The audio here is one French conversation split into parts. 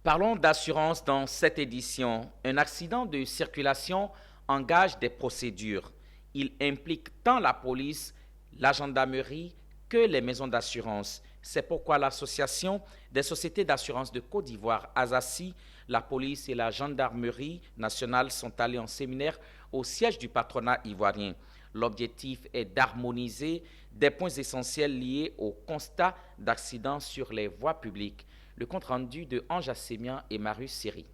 Parlons d'assurance dans cette édition. Un accident de circulation engage des procédures. Il implique tant la police, la gendarmerie que les maisons d'assurance. C'est pourquoi l'Association des sociétés d'assurance de Côte d'Ivoire, ASACI, la police et la gendarmerie nationale sont allés en séminaire au siège du patronat ivoirien. L'objectif est d'harmoniser des points essentiels liés au constat d'accidents sur les voies publiques. Le compte-rendu de Ange Assémian et Marius Siri.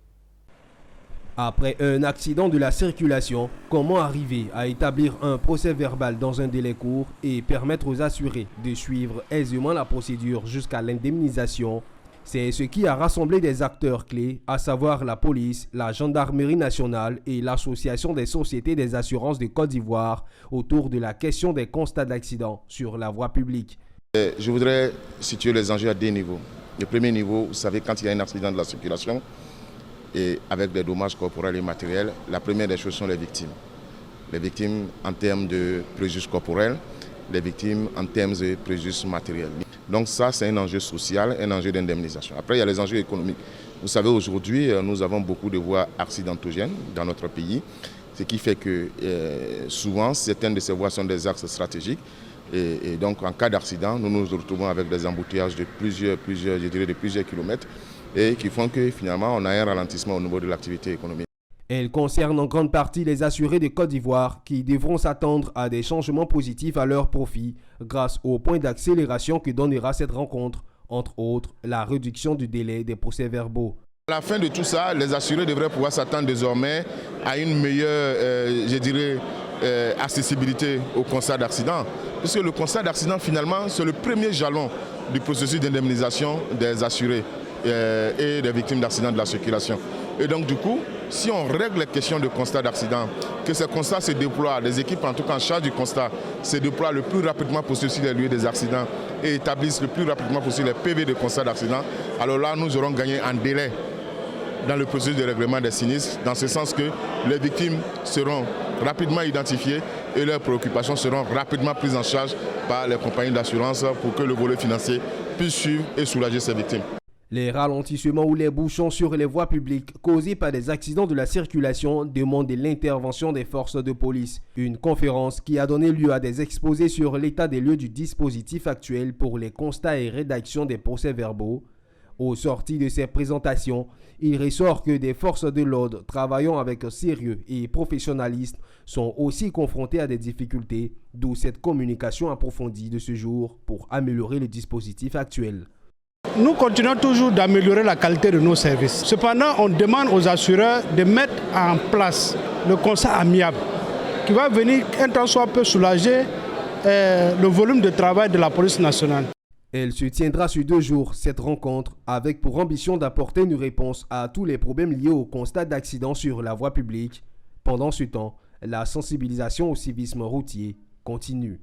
Après un accident de la circulation, comment arriver à établir un procès verbal dans un délai court et permettre aux assurés de suivre aisément la procédure jusqu'à l'indemnisation? C'est ce qui a rassemblé des acteurs clés, à savoir la police, la gendarmerie nationale et l'Association des sociétés des assurances de Côte d'Ivoire autour de la question des constats d'accidents sur la voie publique. Je voudrais situer les enjeux à deux niveaux. Le premier niveau, vous savez, quand il y a un accident de la circulation et avec des dommages corporels et matériels, la première des choses sont les victimes. Les victimes en termes de préjudice corporel, les victimes en termes de préjudice matériel. Donc ça, c'est un enjeu social, un enjeu d'indemnisation. Après, il y a les enjeux économiques. Vous savez, aujourd'hui, nous avons beaucoup de voies accidentogènes dans notre pays, ce qui fait que souvent, certaines de ces voies sont des axes stratégiques. Et donc, en cas d'accident, nous nous retrouvons avec des embouteillages de plusieurs kilomètres et qui font que finalement, on a un ralentissement au niveau de l'activité économique. Elle concerne en grande partie les assurés de Côte d'Ivoire qui devront s'attendre à des changements positifs à leur profit grâce au point d'accélération que donnera cette rencontre, entre autres la réduction du délai des procès-verbaux. À la fin de tout ça, les assurés devraient pouvoir s'attendre désormais à une meilleure, accessibilité au constat d'accident. Puisque le constat d'accident, finalement, c'est le premier jalon du processus d'indemnisation des assurés et des victimes d'accidents de la circulation. Et donc, du coup, si on règle les questions de constat d'accident, que ces constats se déploient, les équipes en tout cas en charge du constat se déploient le plus rapidement possible sur les lieux des accidents et établissent le plus rapidement possible les PV de constat d'accident, alors là, nous aurons gagné en délai dans le processus de règlement des sinistres, dans ce sens que les victimes seront rapidement identifiées et leurs préoccupations seront rapidement prises en charge par les compagnies d'assurance pour que le volet financier puisse suivre et soulager ces victimes. Les ralentissements ou les bouchons sur les voies publiques causés par des accidents de la circulation demandent l'intervention des forces de police. Une conférence qui a donné lieu à des exposés sur l'état des lieux du dispositif actuel pour les constats et rédactions des procès-verbaux. Au sorti de ces présentations, il ressort que des forces de l'ordre travaillant avec sérieux et professionnalisme sont aussi confrontées à des difficultés, d'où cette communication approfondie de ce jour pour améliorer le dispositif actuel. Nous continuons toujours d'améliorer la qualité de nos services. Cependant, on demande aux assureurs de mettre en place le constat amiable qui va venir un tant soit peu soulager le volume de travail de la police nationale. Elle se tiendra sur 2 jours, cette rencontre, avec pour ambition d'apporter une réponse à tous les problèmes liés au constat d'accidents sur la voie publique. Pendant ce temps, la sensibilisation au civisme routier continue.